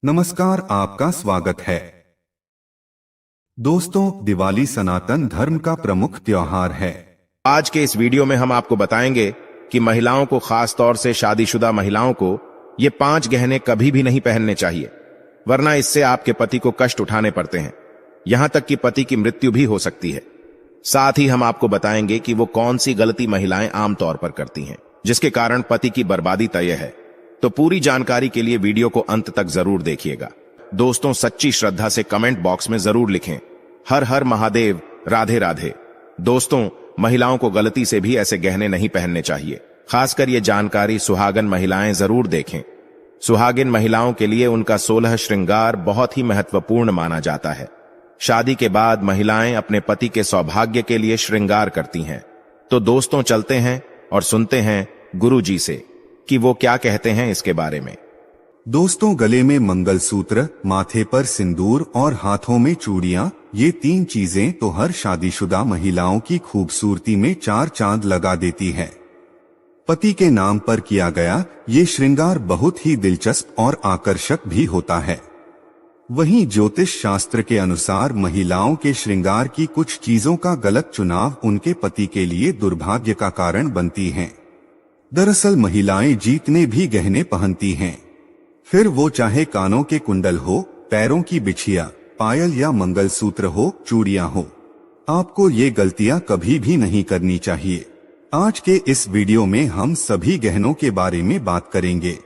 नमस्कार, आपका स्वागत है। दोस्तों, दिवाली सनातन धर्म का प्रमुख त्योहार है। आज के इस वीडियो में हम आपको बताएंगे कि महिलाओं को, खास तौर से शादीशुदा महिलाओं को, ये 5 गहने कभी भी नहीं पहनने चाहिए, वरना इससे आपके पति को कष्ट उठाने पड़ते हैं। यहां तक कि पति की मृत्यु भी हो सकती है। साथ ही हम आपको बताएंगे कि वो कौन सी गलती महिलाएं आमतौर पर करती हैं, जिसके कारण पति की बर्बादी तय है। तो पूरी जानकारी के लिए वीडियो को अंत तक जरूर देखिएगा। दोस्तों, सच्ची श्रद्धा से कमेंट बॉक्स में जरूर लिखें, हर हर महादेव, राधे राधे। दोस्तों, महिलाओं को गलती से भी ऐसे गहने नहीं पहनने चाहिए। खासकर ये जानकारी सुहागन महिलाएं जरूर देखें। सुहागिन महिलाओं के लिए उनका 16 श्रृंगार बहुत ही महत्वपूर्ण माना जाता है। शादी के बाद महिलाएं अपने पति के सौभाग्य के लिए श्रृंगार करती हैं। तो दोस्तों, चलते हैं और सुनते हैं गुरु जी से कि वो क्या कहते हैं इसके बारे में। दोस्तों, गले में मंगलसूत्र, माथे पर सिंदूर और हाथों में चूड़ियां, ये 3 चीजें तो हर शादीशुदा महिलाओं की खूबसूरती में 4 चांद लगा देती है। पति के नाम पर किया गया ये श्रृंगार बहुत ही दिलचस्प और आकर्षक भी होता है। वहीं ज्योतिष शास्त्र के अनुसार महिलाओं के श्रृंगार की कुछ चीजों का गलत चुनाव उनके पति के लिए दुर्भाग्य का कारण बनती हैं। दरअसल महिलाएं जीतने भी गहने पहनती हैं, फिर वो चाहे कानों के कुंडल हो, पैरों की बिछिया, पायल या मंगलसूत्र हो, चूड़ियां हो, आपको ये गलतियां कभी भी नहीं करनी चाहिए। आज के इस वीडियो में हम सभी गहनों के बारे में बात करेंगे।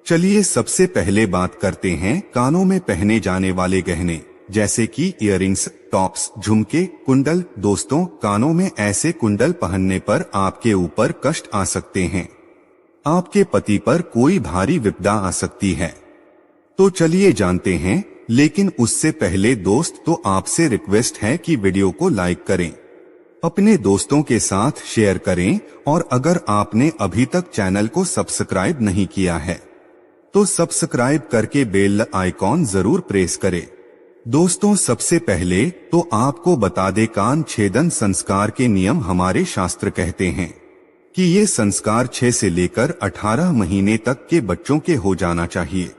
चलिए सबसे पहले बात करते हैं कानों में पहने जाने वाले गहने, जैसे कि इयररिंग्स, टॉप्स, झुमके, कुंडल। दोस्तों, कानों में ऐसे कुंडल पहनने पर आपके ऊपर कष्ट आ सकते हैं। आपके पति पर कोई भारी विपदा आ सकती है। तो चलिए जानते हैं, लेकिन उससे पहले दोस्त, तो आपसे रिक्वेस्ट है कि वीडियो को लाइक करें, अपने दोस्तों के साथ शेयर करें, और अगर आपने अभी तक चैनल को सब्सक्राइब नहीं किया है तो सब्सक्राइब करके बेल आइकॉन जरूर प्रेस करें। दोस्तों, सबसे पहले तो आपको बता दें, कान छेदन संस्कार के नियम हमारे शास्त्र कहते हैं कि ये संस्कार 6 से लेकर 18 महीने तक के बच्चों के हो जाना चाहिए।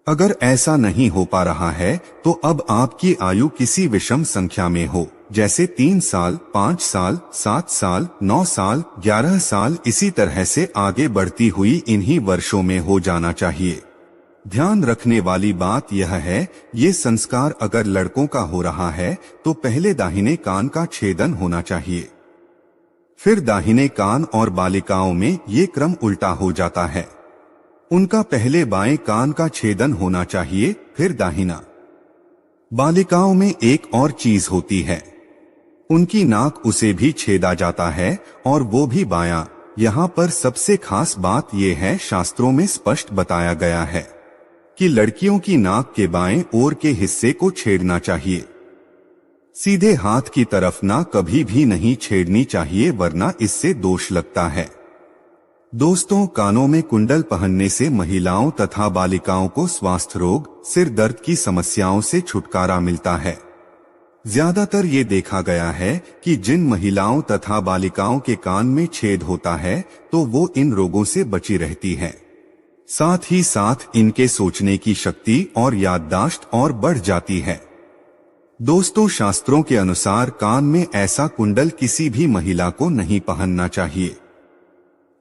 अगर ऐसा नहीं हो पा रहा है तो अब आपकी आयु किसी विषम संख्या में हो, जैसे 3 साल, 5 साल, 7 साल, 9 साल, 11 साल, इसी तरह से आगे बढ़ती हुई इन्हीं वर्षों में हो जाना चाहिए। ध्यान रखने वाली बात यह है, ये संस्कार अगर लड़कों का हो रहा है तो पहले दाहिने कान का छेदन होना चाहिए, फिर दाहिने कान, और बालिकाओं में ये क्रम उल्टा हो जाता है। उनका पहले बाएं कान का छेदन होना चाहिए, फिर दाहिना। बालिकाओं में एक और चीज होती है, उनकी नाक, उसे भी छेदा जाता है, और वो भी बायां। यहाँ पर सबसे खास बात यह है, शास्त्रों में स्पष्ट बताया गया है कि लड़कियों की नाक के बाएं ओर के हिस्से को छेड़ना चाहिए, सीधे हाथ की तरफ ना कभी भी नहीं छेड़नी चाहिए, वरना इससे दोष लगता है। दोस्तों, कानों में कुंडल पहनने से महिलाओं तथा बालिकाओं को स्वास्थ्य रोग, सिर दर्द की समस्याओं से छुटकारा मिलता है। ज्यादातर ये देखा गया है कि जिन महिलाओं तथा बालिकाओं के कान में छेद होता है तो वो इन रोगों से बची रहती है। साथ ही साथ इनके सोचने की शक्ति और याददाश्त और बढ़ जाती है। दोस्तों, शास्त्रों के अनुसार कान में ऐसा कुंडल किसी भी महिला को नहीं पहनना चाहिए।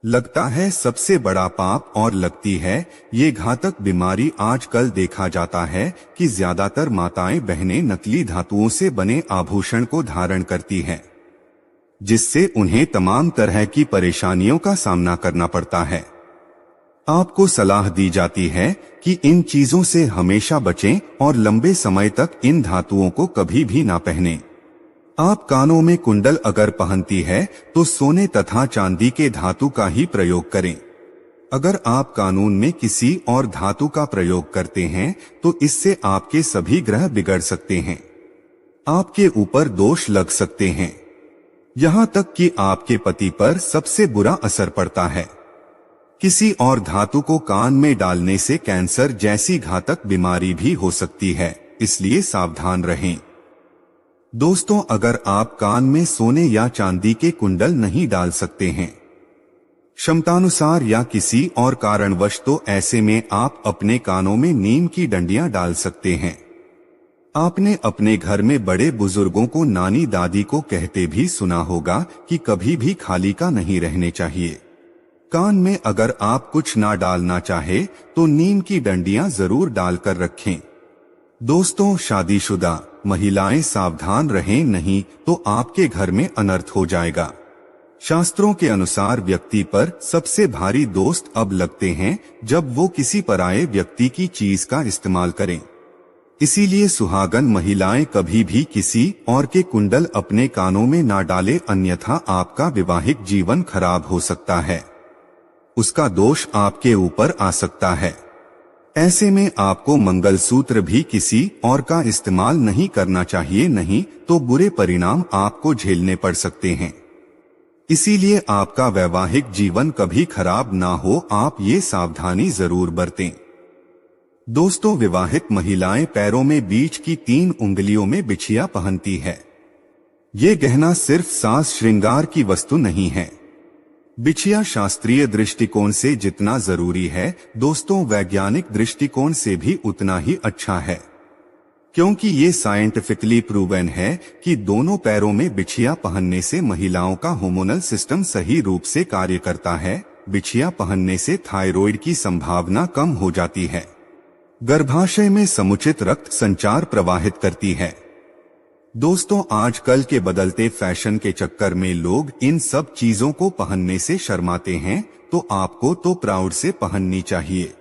लगता है सबसे बड़ा पाप, और लगती है ये घातक बीमारी। आजकल देखा जाता है कि ज्यादातर माताएं बहनें नकली धातुओं से बने आभूषण को धारण करती हैं, जिससे उन्हें तमाम तरह की परेशानियों का सामना करना पड़ता है। आपको सलाह दी जाती है कि इन चीजों से हमेशा बचें और लंबे समय तक इन धातुओं को कभी भी ना पहनें। आप कानों में कुंडल अगर पहनती है तो सोने तथा चांदी के धातु का ही प्रयोग करें। अगर आप कानून में किसी और धातु का प्रयोग करते हैं तो इससे आपके सभी ग्रह बिगड़ सकते हैं, आपके ऊपर दोष लग सकते हैं, यहाँ तक कि आपके पति पर सबसे बुरा असर पड़ता है। किसी और धातु को कान में डालने से कैंसर जैसी घातक बीमारी भी हो सकती है, इसलिए सावधान रहें। दोस्तों, अगर आप कान में सोने या चांदी के कुंडल नहीं डाल सकते हैं क्षमतानुसार या किसी और कारणवश, तो ऐसे में आप अपने कानों में नीम की डंडियां डाल सकते हैं। आपने अपने घर में बड़े बुजुर्गों को, नानी दादी को कहते भी सुना होगा कि कभी भी खाली का नहीं रहने चाहिए। कान में अगर आप कुछ ना डालना चाहे तो नीम की डंडियां जरूर डालकर रखें। दोस्तों, शादीशुदा महिलाएं सावधान रहें, नहीं तो आपके घर में अनर्थ हो जाएगा। शास्त्रों के अनुसार व्यक्ति पर सबसे भारी दोस्त अब लगते हैं जब वो किसी पराये व्यक्ति की चीज का इस्तेमाल करें। इसीलिए सुहागन महिलाएं कभी भी किसी और के कुंडल अपने कानों में ना डालें, अन्यथा आपका वैवाहिक जीवन खराब हो सकता है, उसका दोष आपके ऊपर आ सकता है। ऐसे में आपको मंगलसूत्र भी किसी और का इस्तेमाल नहीं करना चाहिए, नहीं तो बुरे परिणाम आपको झेलने पड़ सकते हैं। इसीलिए आपका वैवाहिक जीवन कभी खराब ना हो, आप ये सावधानी जरूर बरतें। दोस्तों, विवाहित महिलाएं पैरों में बीच की 3 उंगलियों में बिछिया पहनती है। ये गहना सिर्फ साज श्रृंगार की वस्तु नहीं है। बिछिया शास्त्रीय दृष्टिकोण से जितना जरूरी है, दोस्तों वैज्ञानिक दृष्टिकोण से भी उतना ही अच्छा है, क्योंकि ये साइंटिफिकली प्रूवन है कि दोनों पैरों में बिछिया पहनने से महिलाओं का हार्मोनल सिस्टम सही रूप से कार्य करता है। बिछिया पहनने से थायराइड की संभावना कम हो जाती है, गर्भाशय में समुचित रक्त संचार प्रवाहित करती है। दोस्तों, आजकल के बदलते फैशन के चक्कर में लोग इन सब चीजों को पहनने से शर्माते हैं, तो आपको तो प्राउड से पहननी चाहिए।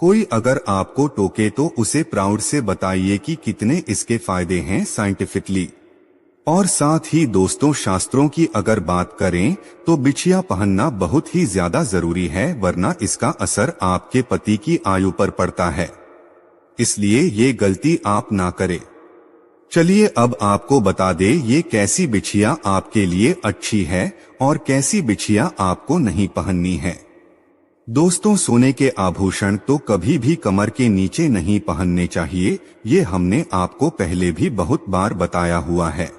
कोई अगर आपको टोके तो उसे प्राउड से बताइए कि कितने इसके फायदे हैं साइंटिफिकली। और साथ ही दोस्तों, शास्त्रों की अगर बात करें तो बिछिया पहनना बहुत ही ज्यादा जरूरी है, वरना इसका असर आपके पति की आयु पर पड़ता है। इसलिए ये गलती आप ना करें। चलिए अब आपको बता दे ये कैसी बिछिया आपके लिए अच्छी है और कैसी बिछिया आपको नहीं पहननी है। दोस्तों, सोने के आभूषण तो कभी भी कमर के नीचे नहीं पहनने चाहिए, ये हमने आपको पहले भी बहुत बार बताया हुआ है।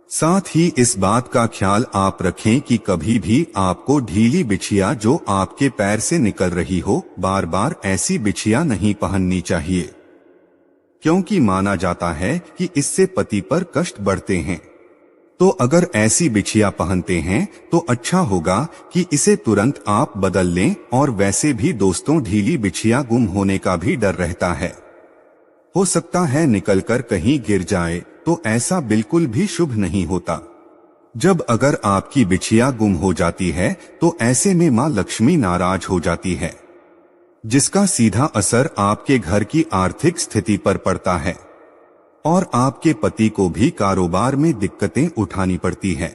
साथ ही इस बात का ख्याल आप रखें कि कभी भी आपको ढीली बिछिया जो आपके पैर से निकल रही हो, बार बार ऐसी बिछिया नहीं पहननी चाहिए, क्योंकि माना जाता है कि इससे पति पर कष्ट बढ़ते हैं। तो अगर ऐसी बिछिया पहनते हैं तो अच्छा होगा कि इसे तुरंत आप बदल लें। और वैसे भी दोस्तों, ढीली बिछिया गुम होने का भी डर रहता है, हो सकता है निकलकर कहीं गिर जाए, तो ऐसा बिल्कुल भी शुभ नहीं होता। जब अगर आपकी बिछिया गुम हो जाती है तो ऐसे में मां लक्ष्मी नाराज हो जाती है, जिसका सीधा असर आपके घर की आर्थिक स्थिति पर पड़ता है और आपके पति को भी कारोबार में दिक्कतें उठानी पड़ती है।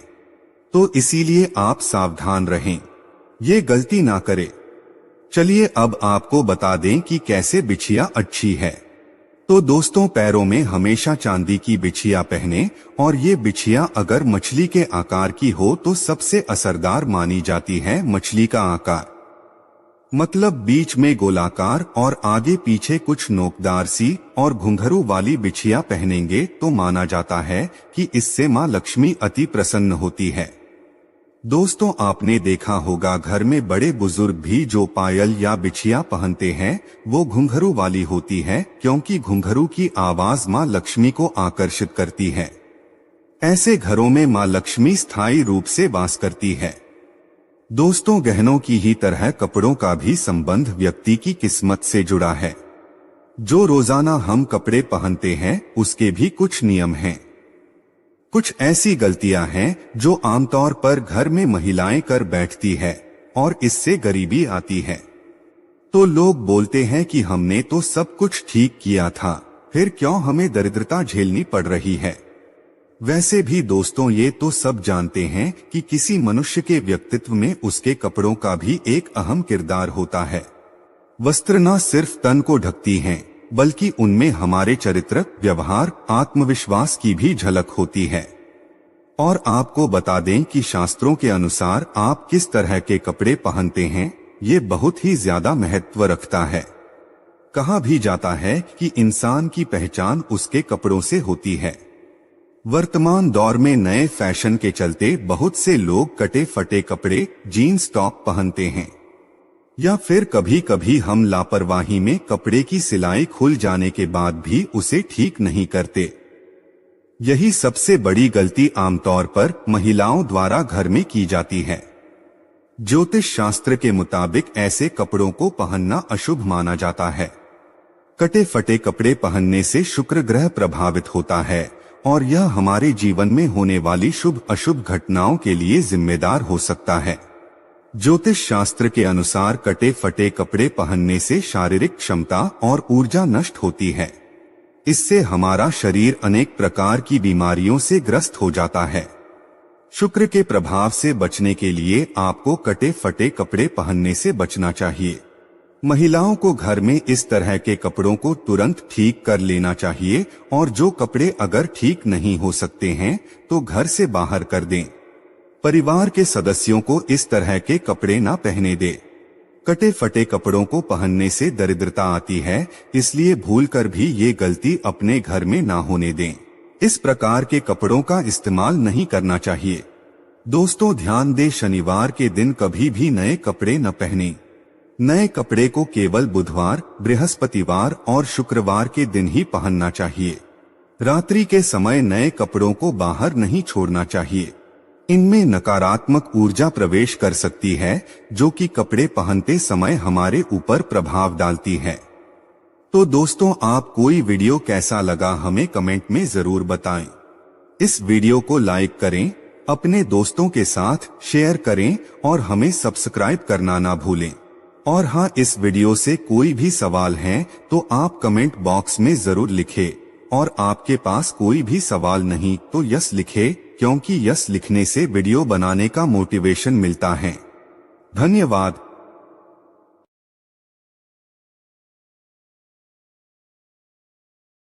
तो इसीलिए आप सावधान रहें, ये गलती ना करें। चलिए अब आपको बता दें कि कैसे बिछिया अच्छी है। तो दोस्तों, पैरों में हमेशा चांदी की बिछिया पहने, और ये बिछिया अगर मछली के आकार की हो तो सबसे असरदार मानी जाती है। मछली का आकार मतलब बीच में गोलाकार और आगे पीछे कुछ नोकदार सी और घुंघरू वाली बिछिया पहनेंगे तो माना जाता है कि इससे मां लक्ष्मी अति प्रसन्न होती है। दोस्तों, आपने देखा होगा घर में बड़े बुजुर्ग भी जो पायल या बिछिया पहनते हैं वो घुंघरू वाली होती है, क्योंकि घुंघरू की आवाज मां लक्ष्मी को आकर्षित करती है। ऐसे घरों में मां लक्ष्मी स्थायी रूप से वास करती है। दोस्तों, गहनों की ही तरह कपड़ों का भी संबंध व्यक्ति की किस्मत से जुड़ा है। जो रोजाना हम कपड़े पहनते हैं उसके भी कुछ नियम हैं। कुछ ऐसी गलतियां हैं जो आमतौर पर घर में महिलाएं कर बैठती है और इससे गरीबी आती है। तो लोग बोलते हैं कि हमने तो सब कुछ ठीक किया था, फिर क्यों हमें दरिद्रता झेलनी पड़ रही है। वैसे भी दोस्तों, ये तो सब जानते हैं कि किसी मनुष्य के व्यक्तित्व में उसके कपड़ों का भी एक अहम किरदार होता है। वस्त्र न सिर्फ तन को ढकती हैं, बल्कि उनमें हमारे चरित्र, व्यवहार, आत्मविश्वास की भी झलक होती है। और आपको बता दें कि शास्त्रों के अनुसार आप किस तरह के कपड़े पहनते हैं ये बहुत ही ज्यादा महत्व रखता है। कहा भी जाता है कि इंसान की पहचान उसके कपड़ों से होती है। वर्तमान दौर में नए फैशन के चलते बहुत से लोग कटे फटे कपड़े, जीन्स टॉप पहनते हैं, या फिर कभी कभी हम लापरवाही में कपड़े की सिलाई खुल जाने के बाद भी उसे ठीक नहीं करते। यही सबसे बड़ी गलती आमतौर पर महिलाओं द्वारा घर में की जाती है। ज्योतिष शास्त्र के मुताबिक ऐसे कपड़ों को पहनना अशुभ माना जाता है। कटे फटे कपड़े पहनने से शुक्र ग्रह प्रभावित होता है और यह हमारे जीवन में होने वाली शुभ अशुभ घटनाओं के लिए जिम्मेदार हो सकता है। ज्योतिष शास्त्र के अनुसार कटे फटे कपड़े पहनने से शारीरिक क्षमता और ऊर्जा नष्ट होती है। इससे हमारा शरीर अनेक प्रकार की बीमारियों से ग्रस्त हो जाता है। शुक्र के प्रभाव से बचने के लिए आपको कटे फटे कपड़े पहनने से बचना चाहिए। महिलाओं को घर में इस तरह के कपड़ों को तुरंत ठीक कर लेना चाहिए और जो कपड़े अगर ठीक नहीं हो सकते हैं तो घर से बाहर कर दें। परिवार के सदस्यों को इस तरह के कपड़े ना पहने दें। कटे फटे कपड़ों को पहनने से दरिद्रता आती है, इसलिए भूलकर भी ये गलती अपने घर में ना होने दें। इस प्रकार के कपड़ों का इस्तेमाल नहीं करना चाहिए। दोस्तों ध्यान दें, शनिवार के दिन कभी भी नए कपड़े न पहनें। नए कपड़े को केवल बुधवार, बृहस्पतिवार और शुक्रवार के दिन ही पहनना चाहिए। रात्रि के समय नए कपड़ों को बाहर नहीं छोड़ना चाहिए। इनमें नकारात्मक ऊर्जा प्रवेश कर सकती है जो कि कपड़े पहनते समय हमारे ऊपर प्रभाव डालती है। तो दोस्तों आप कोई वीडियो कैसा लगा हमें कमेंट में जरूर बताएं। इस वीडियो को लाइक करें, अपने दोस्तों के साथ शेयर करें और हमें सब्सक्राइब करना ना भूलें। और हाँ, इस वीडियो से कोई भी सवाल है तो आप कमेंट बॉक्स में जरूर लिखें और आपके पास कोई भी सवाल नहीं तो यस लिखें, क्योंकि यस लिखने से वीडियो बनाने का मोटिवेशन मिलता है। धन्यवाद।